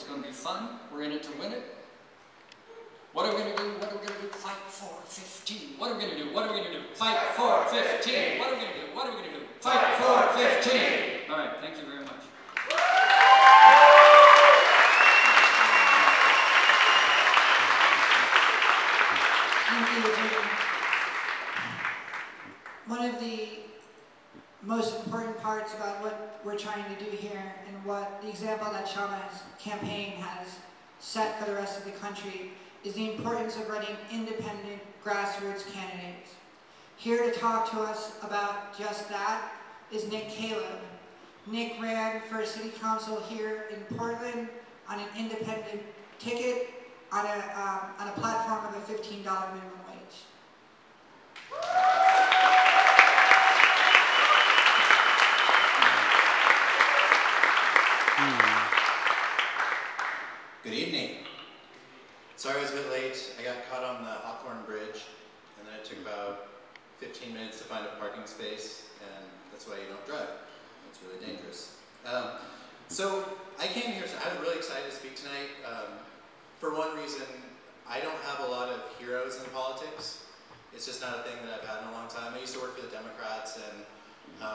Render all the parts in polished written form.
It's going to be fun. We're in it to win it. What are we going to do? What are we going to do? Fight for 15. What are we going to do? What are we going to do? Fight for 15. What are we going to do? What are we going to do? Fight for 15. All right, thank you very much. Thank you, Jim. One of the most important parts about what we're trying to do here and what the example that Shama's campaign has set for the rest of the country is the importance of running independent grassroots candidates. Here to talk to us about just that is Nick Caleb. Nick ran for city council here in Portland on an independent ticket on a platform of a $15 minimum wage. Good evening. Sorry I was a bit late. I got caught on the Hawthorne Bridge, and then it took about 15 minutes to find a parking space, and that's why you don't drive. It's really dangerous. So I came here, I was really excited to speak tonight. For one reason, I don't have a lot of heroes in politics. It's just not a thing that I've had in a long time. I used to work for the Democrats, and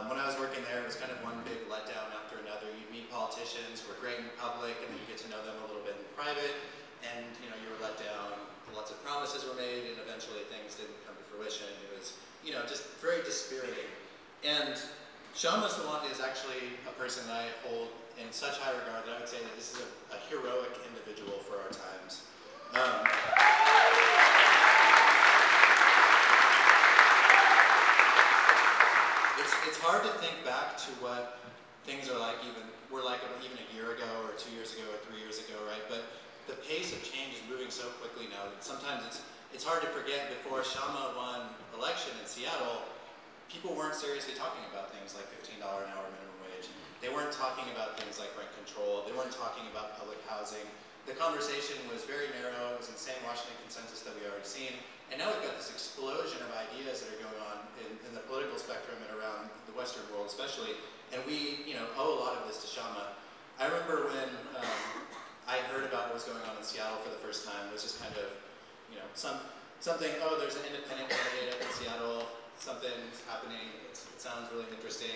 when I was working there, it was kind of one big letdown after another. You'd meet politicians who were great in public, and then you get to know them a little bit in private, and you were let down. Lots of promises were made, and eventually things didn't come to fruition. It was, just very dispiriting. And Shama Sawant is actually a person that I hold in such high regard that I would say that this is a heroic individual for our times. It's hard to think back to what things were like even a year ago or 2 years ago or 3 years ago, right? But the pace of change is moving so quickly now that sometimes it's hard to forget. Before Shama won election in Seattle, people weren't seriously talking about things like $15 an hour minimum wage. They weren't talking about things like rent control. They weren't talking about public housing. The conversation was very narrow. It was the same Washington consensus that we already seen. And now we've got this explosion of ideas that are going on in the political spectrum and around the Western world especially. And we, owe a lot of this to Shama. I remember when I heard about what was going on in Seattle for the first time. It was just kind of, something, oh, there's an independent candidate up in Seattle. Something's happening. It sounds really interesting.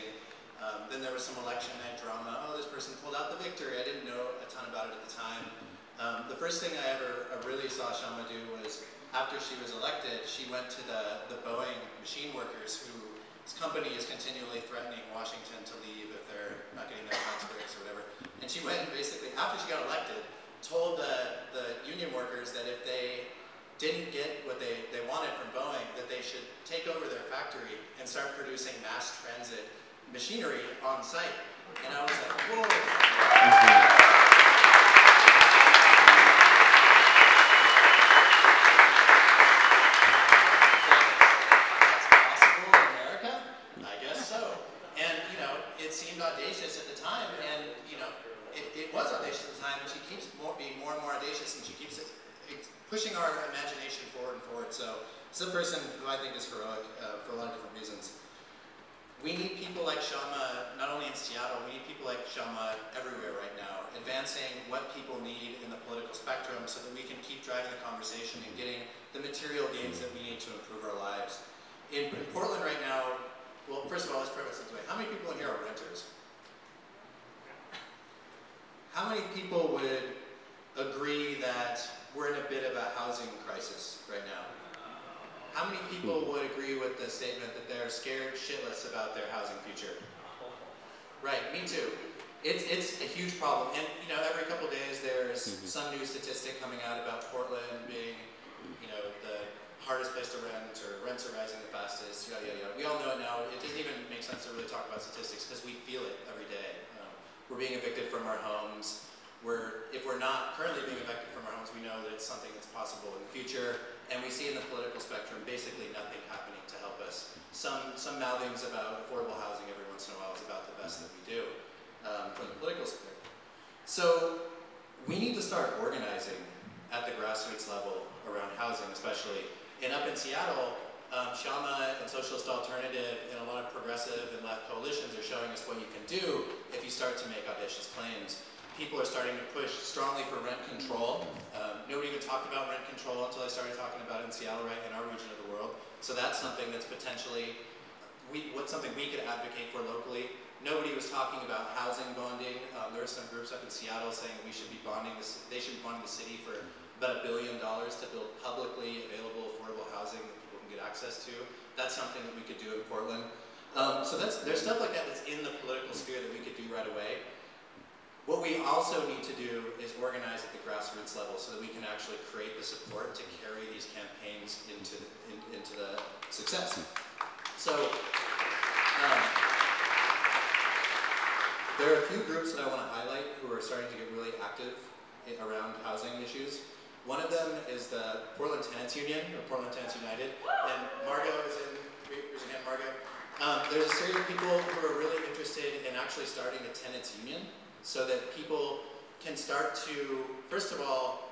Then there was some election night drama. Oh, this person pulled out the victory. I didn't know a ton about it at the time. The first thing I ever really saw Shama do was, after she was elected, she went to the Boeing machine workers whose company is continually threatening Washington to leave if they're not getting their tax breaks or whatever. And she went and basically, after she got elected, told the union workers that if they didn't get what they wanted from Boeing, that they should take over their factory and start producing mass transit machinery on site. And I was like, whoa. It seemed audacious at the time, and it was audacious at the time, and she keeps being more and more audacious, and she keeps pushing our imagination forward and forward. So it's a person who I think is heroic for a lot of different reasons. We need people like Shama, not only in Seattle, we need people like Shama everywhere right now, advancing what people need in the political spectrum so that we can keep driving the conversation and getting the material gains that we need to improve our lives. In Portland right now, well, first of all, let's preface this way. How many people in here are renters? How many people would agree that we're in a bit of a housing crisis right now? How many people would agree with the statement that they're scared shitless about their housing future? Right, me too. It's a huge problem. And every couple of days there's some new statistic coming out about Portland being, the hardest place to rent, or rents are rising the fastest, yada, yada, yada. We all know it now. It doesn't even make sense to really talk about statistics because we feel it every day. We're being evicted from our homes. If we're not currently being evicted from our homes, we know that it's something that's possible in the future. And we see in the political spectrum basically nothing happening to help us. Some mouthings about affordable housing every once in a while is about the best that we do from the political spectrum. So we need to start organizing at the grassroots level around housing especially. And up in Seattle, Shama and Socialist Alternative and a lot of progressive and left coalitions are showing us what you can do if you start to make audacious claims. people are starting to push strongly for rent control. Nobody even talked about rent control until I started talking about it in Seattle, right, in our region of the world. So that's something that's potentially, something we could advocate for locally. Nobody was talking about housing bonding. There were some groups up in Seattle saying that we should be bonding, they should be bonding the city for about $1 billion to build publicly available affordable housing that people can get access to. That's something that we could do in Portland. So there's stuff like that that's in the political sphere that we could do right away. What we also need to do is organize at the grassroots level so that we can actually create the support to carry these campaigns into the success. So there are a few groups that I want to highlight who are starting to get really active around housing issues. One of them is the Portland Tenants Union, or Portland Tenants United, and Margot is in, raise your hand, Margot. There's a series of people who are really interested in actually starting a tenants union so that people can start to, first of all,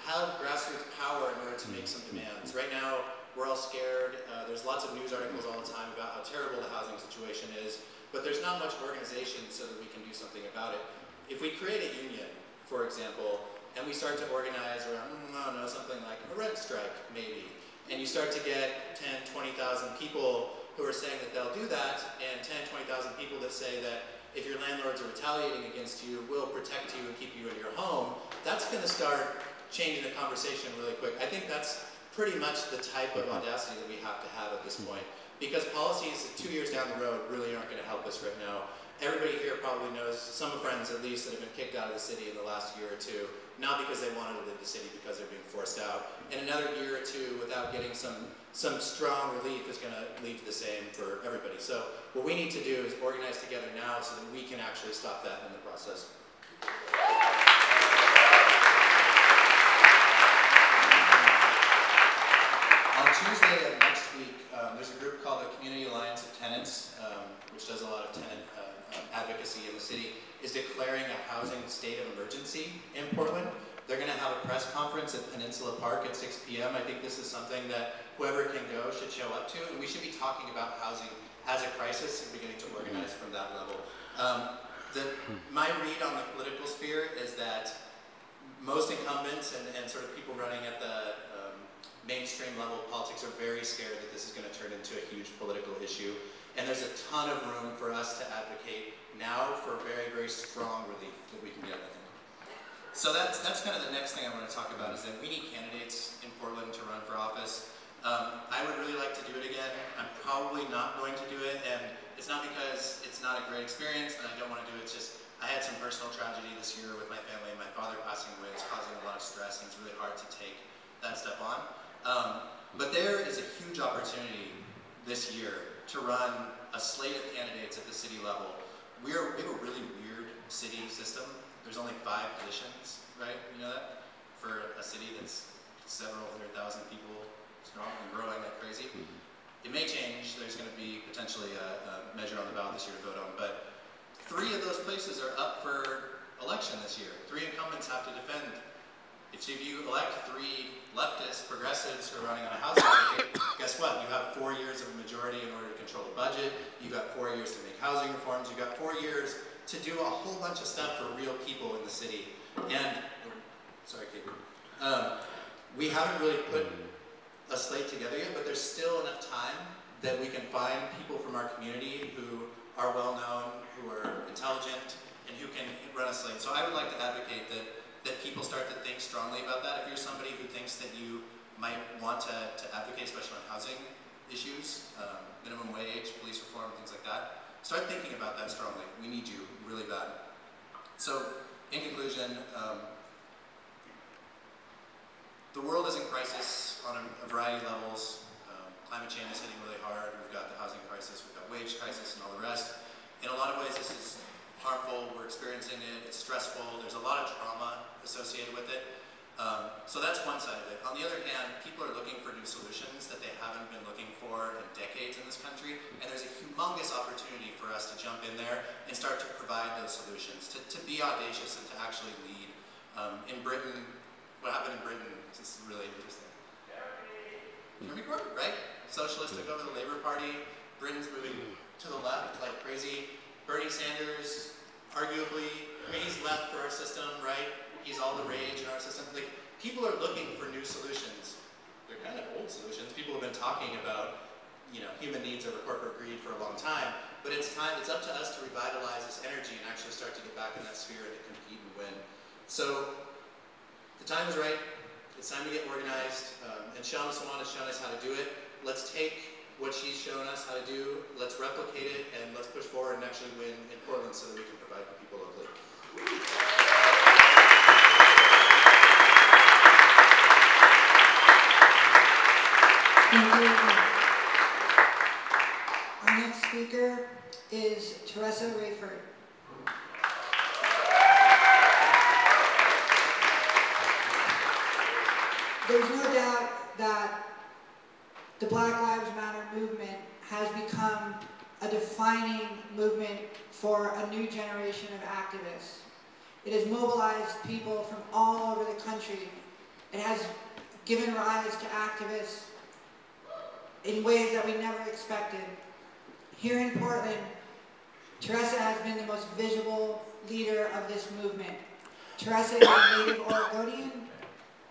have grassroots power in order to make some demands. Right now, we're all scared. There's lots of news articles all the time about how terrible the housing situation is, but there's not much organization so that we can do something about it. If we create a union, for example, and we start to organize around, I don't know, something like a rent strike, maybe, and you start to get 10, 20,000 people who are saying that they'll do that, and 10, 20,000 people that say that if your landlords are retaliating against you, we'll protect you and keep you in your home, that's going to start changing the conversation really quick. I think that's pretty much the type of audacity that we have to have at this point, because policies 2 years down the road really aren't going to help us right now. Everybody here probably knows some friends, at least, that have been kicked out of the city in the last year or two, not because they wanted to leave the city, because they're being forced out. And another year or two without getting some strong relief is going to lead to the same for everybody. So what we need to do is organize together now so that we can actually stop that in the process. On Tuesday of next week, there's a group called the Community Alliance of Tenants, which does a lot of tenant advocacy in the city, is declaring a housing state of emergency in Portland. They're going to have a press conference at Peninsula Park at 6 p.m. I think this is something that whoever can go should show up to, and we should be talking about housing as a crisis and beginning to organize from that level. My read on the political sphere is that most incumbents and sort of people running at the mainstream level of politics are very scared that this is going to turn into a huge political issue, and there's a ton of room for us to advocate now for very, very strong relief that we can get, I think. So that's kind of the next thing I want to talk about, is that we need candidates in Portland to run for office. I would really like to do it again. I'm probably not going to do it, and it's not because it's not a great experience and I don't want to do it. It's just I had some personal tragedy this year with my family, and my father passing away is causing a lot of stress, and it's really hard to take that stuff on. But there is a huge opportunity this year to run a slate of candidates at the city level. We have a really weird city system. There's only 5 positions, right? You know that? For a city that's several 100,000 people strong and growing like crazy. It may change. There's going to be potentially a measure on the ballot this year to vote on, but 3 of those places are up for election this year. 3 incumbents have to defend. If you elect 3 leftists, progressives who are running on a housing ticket, guess what? You have 4 years of a majority in order to control the budget. You've got 4 years to make housing reforms. You've got 4 years to do a whole bunch of stuff for real people in the city. And, sorry, Kate. We haven't really put a slate together yet, but there's still enough time that we can find people from our community who are well-known, who are intelligent, and who can run a slate. So I would like to advocate that people start to think strongly about that. If you're somebody who thinks that you might want to advocate, especially on housing issues, minimum wage, police reform, things like that, start thinking about that strongly. We need you really bad. So, in conclusion, the world is in crisis on a variety of levels. Climate change is hitting really hard. We've got the housing crisis, we've got wage crisis, and all the rest. In a lot of ways, this is harmful. We're experiencing it. It's stressful. There's a lot of trauma associated with it. So that's one side of it. On the other hand, people are looking for new solutions that they haven't been looking for in decades in this country, and there's a humongous opportunity for us to jump in there and start to provide those solutions, to be audacious and to actually lead. In Britain, what happened in Britain is really interesting. Jeremy Corbyn, right? Socialist took over the Labour Party. Britain's moving to the left like crazy. Bernie Sanders, arguably I mean, he's left for our system, right? He's all the rage in our system. Like, people are looking for new solutions. They're kind of old solutions. People have been talking about, you know, human needs over corporate greed for a long time, but it's time, it's up to us to revitalize this energy and actually start to get back in that sphere and to compete and win. So, the time is right. It's time to get organized, and Sawant has shown us how to do it. Let's take what she's shown us how to do, let's replicate it, and let's push forward and actually win in Portland so that we can provide for people locally. Thank you. Our next speaker is Teresa Rayford. There's no doubt that the Black Lives Matter movement has become a defining movement for a new generation of activists. It has mobilized people from all over the country. It has given rise to activists in ways that we never expected. Here in Portland, Teresa has been the most visible leader of this movement. Teresa is a native Oregonian,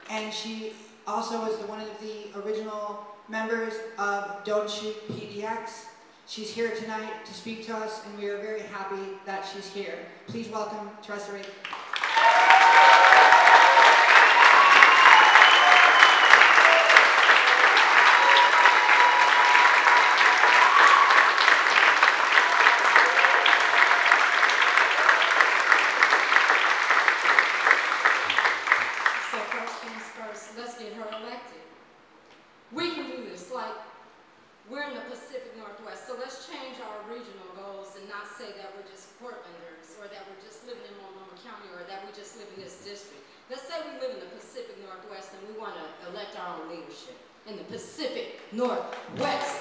and she also was one of the original members of Don't Shoot PDX. She's here tonight to speak to us, and we are very happy that she's here. Please welcome Teresa Rayford. Let's get her elected. We can do this. Like, we're in the Pacific Northwest, so let's change our regional goals and not say that we're just Portlanders, or that we're just living in Multnomah County, or that we just live in this district. Let's say we live in the Pacific Northwest and we want to elect our own leadership in the Pacific Northwest.